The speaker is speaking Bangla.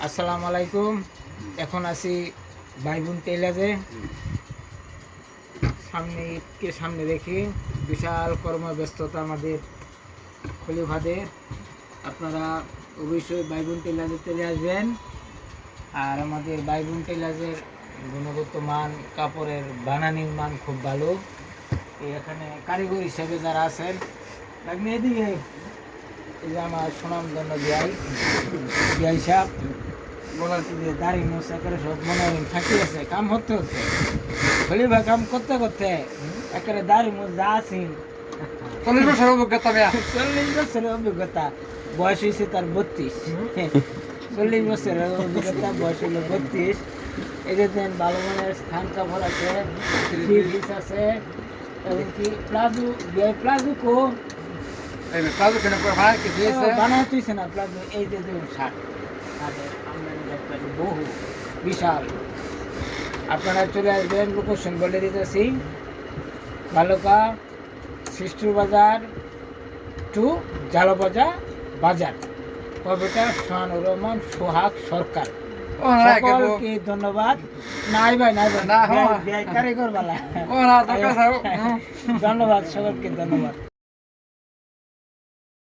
আসসালামু আলাইকুম। এখন আছি বাইবুন টেলারে। সামনে রেখে বিশাল কর্মব্যস্ততা আমাদের খলিফাদের। আপনারা অবশ্যই বাইবুন টেলারে চলে আসবেন। আর আমাদের বাইবুন টেলারের গুণগত মান, কাপড়ের বানানির মান খুব ভালো। এখানে কারিগর হিসেবে যারা আছেন, লাগনি এদিকে এই যে আমার সুনামধন্য বিআই সাহেব দাড়ি মোছা করে সব মনে হয় থাকি আছে, কাম হতে খলিফা কাম করতে করতে একেবারে দাড়ি মোছ যা আছেন 40 বছরের অভিজ্ঞতা। 40 বছরের অভিজ্ঞতা, বয়স হয়েছে তার 32। 40 বছরের অভিজ্ঞতা, বয়স হলো 32। এই যে দেন ভালো মানের স্থান কাপড় আছে, থ্রি-পিস আছে, এমনকি প্লাজো, প্লাজো কো বানায় তুইছে না প্লাজো। এই যে দেখুন শার্ট, বহু বিশাল। আপনারা চলে আসবেন, লোকেশন বলে দিতেছি, ভালুকা শিষ্টুর বাজার টু জালবাজা বাজার, কবিতা শাহানুর রহমান সোহাগ সরকার। সকলকে ধন্যবাদ। নাই ভাই কারিগর বালা ধন্যবাদ, সকলকে ধন্যবাদ।